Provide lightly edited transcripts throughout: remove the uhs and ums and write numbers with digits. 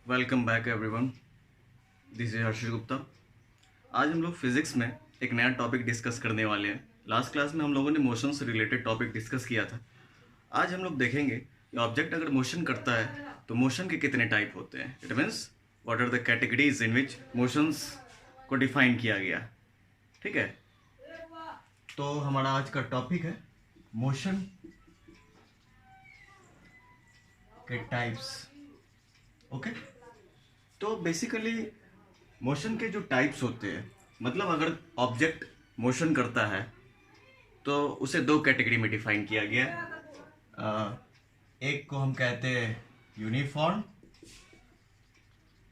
Welcome back everyone, this is Harshit Gupta. आज हम लोग फिजिक्स में एक नया टॉपिक डिस्कस करने वाले हैं। लास्ट क्लास में हम लोगों ने मोशन से रिलेटेड टॉपिक डिस्कस किया था। आज हम लोग देखेंगे कि ऑब्जेक्ट अगर मोशन करता है तो मोशन के कितने टाइप होते हैं। It means what are the categories in which motions को डिफाइन किया गया। ठीक है, तो हमारा आज का टॉपिक है मोशन के टाइप्स। ओके, तो बेसिकली मोशन के जो टाइप्स होते हैं, मतलब अगर ऑब्जेक्ट मोशन करता है तो उसे दो कैटेगरी में डिफाइन किया गया है। एक को हम कहते हैं uniform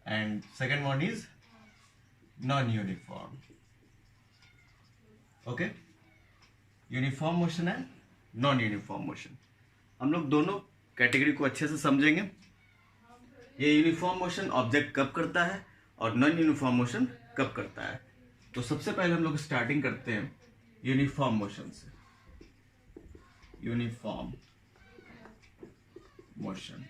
and second one is non uniform. Okay, uniform motion and non uniform motion, हम लोग दोनों कैटेगरी को अच्छे से समझेंगे। ये यूनिफॉर्म मोशन ऑब्जेक्ट कब करता है और नॉन यूनिफॉर्म मोशन कब करता है। तो सबसे पहले हम लोग स्टार्टिंग करते हैं यूनिफॉर्म मोशन से। यूनिफॉर्म मोशन,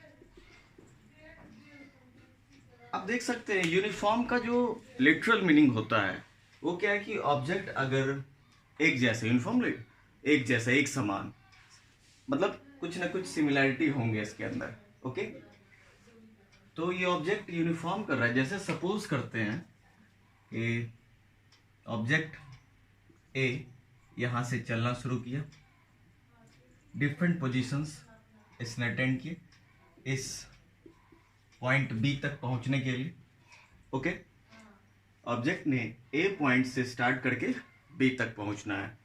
आप देख सकते हैं यूनिफॉर्म का जो लिटरल मीनिंग होता है वो क्या है कि ऑब्जेक्ट अगर एक जैसे यूनिफॉर्म, एक जैसा, एक समान, मतलब कुछ ना कुछ सिमिलैरिटी होंगे इसके अंदर। ओके, तो ये ऑब्जेक्ट यूनिफॉर्म कर रहा है। जैसे सपोज करते हैं कि ऑब्जेक्ट ए यहां से चलना शुरू किया, डिफरेंट पोजीशंस इसने अटेंड किए इस पॉइंट बी तक पहुंचने के लिए। ओके, ऑब्जेक्ट ने ए पॉइंट से स्टार्ट करके बी तक पहुंचना है।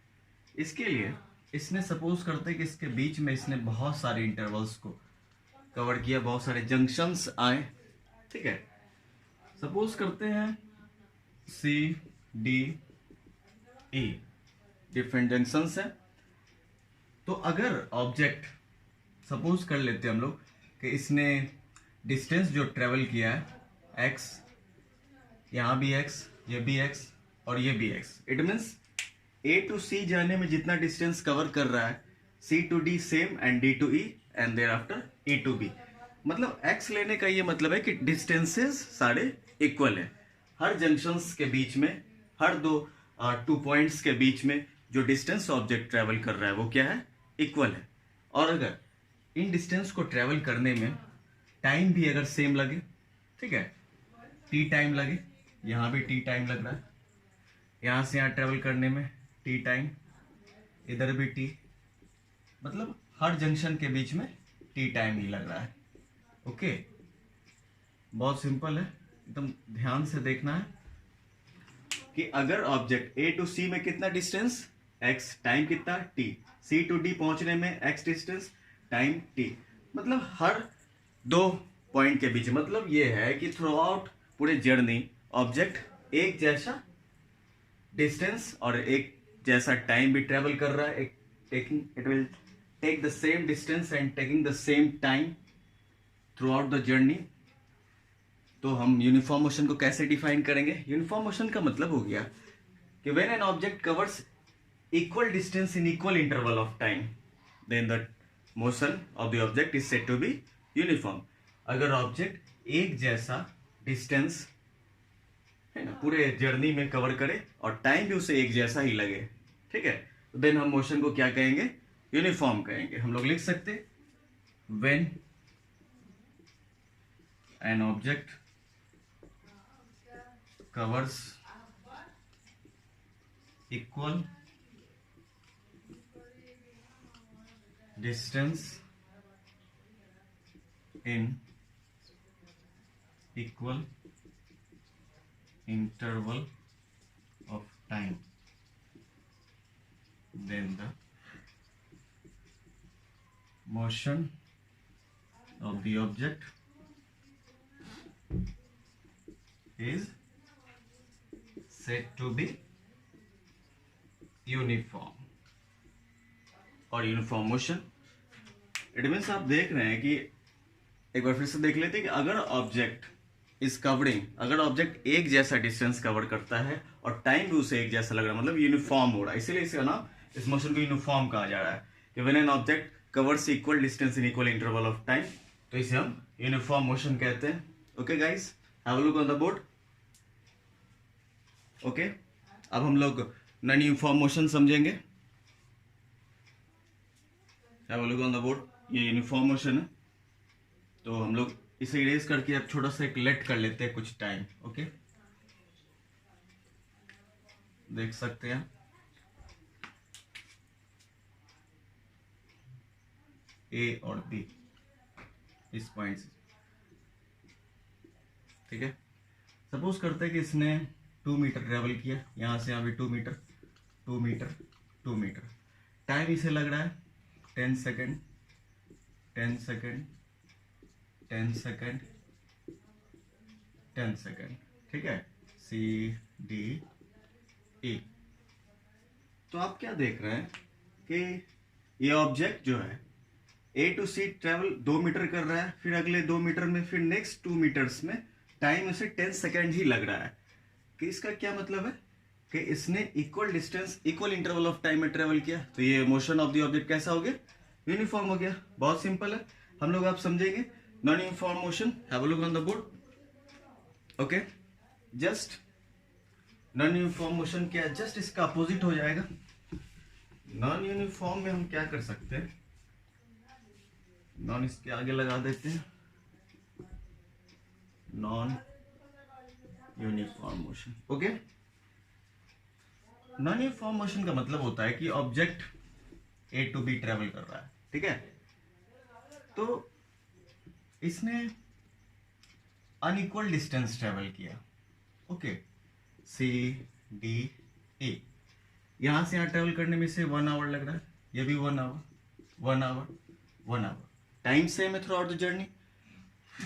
इसके लिए इसने सपोज करते हैं कि इसके बीच में इसने बहुत सारे इंटरवल्स को कवर किया, बहुत सारे जंक्शंस आए। ठीक है, सपोज करते हैं C D E different junctions है। तो अगर ऑब्जेक्ट सपोज कर लेते हैं हम लोग कि इसने डिस्टेंस जो ट्रेवल किया है एक्स, यहाँ भी एक्स, ये भी एक्स और ये भी X, it means A to C जाने में जितना डिस्टेंस कवर कर रहा है C to D same and D to E and thereafter E to B. मतलब एक्स लेने का ये मतलब है कि डिस्टेंसेस सारे इक्वल है। हर जंक्शंस के बीच में, हर दो टू पॉइंट्स के बीच में जो डिस्टेंस ऑब्जेक्ट ट्रेवल कर रहा है वो क्या है, इक्वल है। और अगर इन डिस्टेंस को ट्रेवल करने में टाइम भी अगर सेम लगे, ठीक है, टी टाइम लगे, यहाँ भी टी टाइम लग रहा है, यहाँ से यहाँ ट्रेवल करने में टी टाइम, इधर भी टी, मतलब हर जंक्शन के बीच में टी टाइम ही लग रहा है। ओके, बहुत सिंपल है, एकदम ध्यान से देखना है कि अगर ऑब्जेक्ट ए टू सी में कितना डिस्टेंस एक्स, टाइम कितना टी, सी टू डी पहुंचने में एक्स डिस्टेंस, टाइम टी, मतलब हर दो पॉइंट के बीच, मतलब ये है कि थ्रू आउट पूरे जर्नी ऑब्जेक्ट एक जैसा डिस्टेंस और एक जैसा टाइम भी ट्रेवल कर रहा है। It will take the same distance and taking the same time throughout the journey. तो हम यूनिफॉर्म मोशन को कैसे डिफाइन करेंगे। यूनिफॉर्म मोशन का मतलब हो गया कि when an object covers equal distance in equal interval of time then the motion of the object is said to be uniform. अगर ऑब्जेक्ट एक जैसा डिस्टेंस है ना पूरे जर्नी में कवर करे और टाइम भी उसे एक जैसा ही लगे, ठीक है, तो देन हम मोशन को क्या कहेंगे, यूनिफॉर्म कहेंगे। हम लोग लिख सकते when an object covers equal distance in equal interval of time, then the motion of the object is said to be uniform और यूनिफॉर्म मोशन। इट मीन्स आप देख रहे हैं कि एक बार फिर से देख लेते हैं कि अगर ऑब्जेक्ट इज कवरिंग, अगर ऑब्जेक्ट एक जैसा डिस्टेंस कवर करता है और टाइम भी उसे एक जैसा लग रहा है, मतलब यूनिफॉर्म हो रहा है, इसीलिए इसका नाम, इस मोशन को यूनिफॉर्म कहा जा रहा है कि when an object covers equal distance in equal interval of time, तो इसे हम यूनिफॉर्म मोशन कहते हैं। Okay guys, have a look on the board. Okay, अब हम लोग नॉन यूनिफॉर्म मोशन समझेंगे। Have a look on the board, ये यूनिफॉर्म मोशन है। तो हम लोग इसे इरेज करके अब छोटा सा एक लेट कर लेते हैं कुछ टाइम। ओके, देख सकते हैं ए और बी इस पॉइंट से, ठीक है। सपोज करते हैं कि इसने 2 मीटर ट्रेवल किया, यहां से यहाँ पे 2 मीटर 2 मीटर 2 मीटर। टाइम इसे लग रहा है 10 सेकेंड 10 सेकेंड 10 सेकेंड 10 सेकेंड, ठीक है। C D E. तो आप क्या देख रहे हैं कि ये ऑब्जेक्ट जो है ए टू सी ट्रेवल 2 मीटर कर रहा है, फिर अगले 2 मीटर में, फिर नेक्स्ट 2 मीटर्स में टाइम इसे 10 सेकेंड ही लग रहा है। कि इसका क्या मतलब है कि इसने equal distance equal interval of time में ट्रेवल किया, तो ये मोशन ऑफ द ऑब्जेक्ट कैसा हो गया? यूनिफॉर्म हो गया। बहुत सिंपल है, हम लोग आप समझेंगे non uniform motion. Have a look on the board. Okay, just non uniform motion क्या है? जस्ट इसका अपोजिट हो जाएगा। नॉन यूनिफॉर्म में हम क्या कर सकते हैं, नॉन इसके आगे लगा देते हैं, non uniform motion. Okay, non uniform motion का मतलब होता है कि object A to B travel कर रहा है, ठीक है। तो इसने अनइक्वल डिस्टेंस ट्रेवल किया। ओके, सी डी ए, यहां से यहां ट्रेवल करने में से 1 आवर लग रहा है, ये भी 1 hour 1 hour 1 hour. Time same है throughout the journey,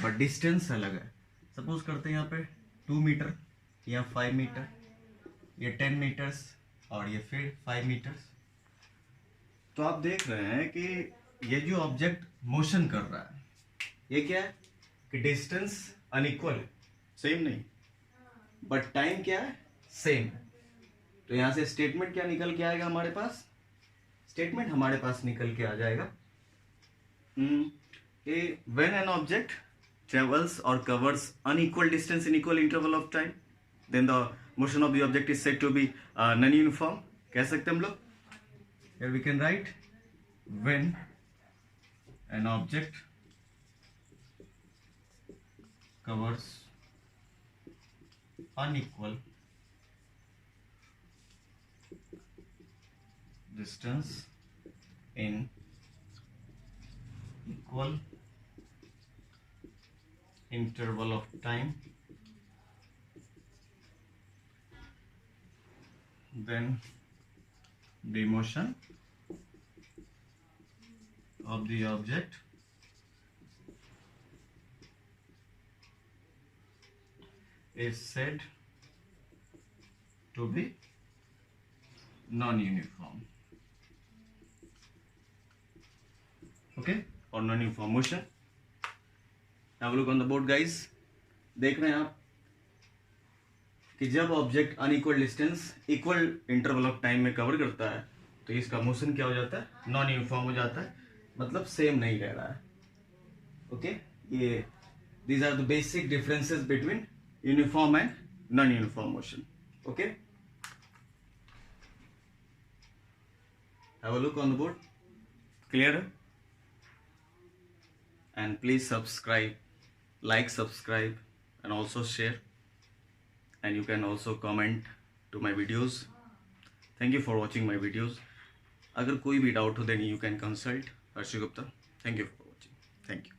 but distance अलग है। सपोज करते हैं यहाँ पे 2 मीटर, या 5 मीटर, ये 10 मीटर्स, और ये फिर 5 मीटर्स। तो आप देख रहे हैं कि ये जो ऑब्जेक्ट मोशन कर रहा है, ये क्या है कि डिस्टेंस अनइक्वल है, सेम नहीं, बट टाइम क्या है? सेम। तो यहां से स्टेटमेंट क्या निकल के आएगा हमारे पास? स्टेटमेंट हमारे पास निकल के आ जाएगा when an object travels or covers unequal distance in equal interval of time, then the motion of the object is said to be non-uniform. कह सकते हम लोग, here we can write when an object covers unequal distance in equal interval of time, then the motion of the object is said to be non-uniform. Okay, or non-uniform motion. Have a look on the board guys। देख रहे हैं आप कि जब object unequal distance equal interval of time में cover करता है, तो इसका मोशन क्या हो जाता है? नॉन यूनिफॉर्म हो जाता है, मतलब सेम नहीं रह रहा है। ओके, ये these are the basic differences between uniform and non uniform motion. Okay, have a look on the board. Clear है? And please subscribe, like, subscribe, and also share, and you can also comment to my videos. Thank you for watching my videos. अगर कोई भी doubt हो then you can consult Harshi Gupta. Thank you for watching. Thank you.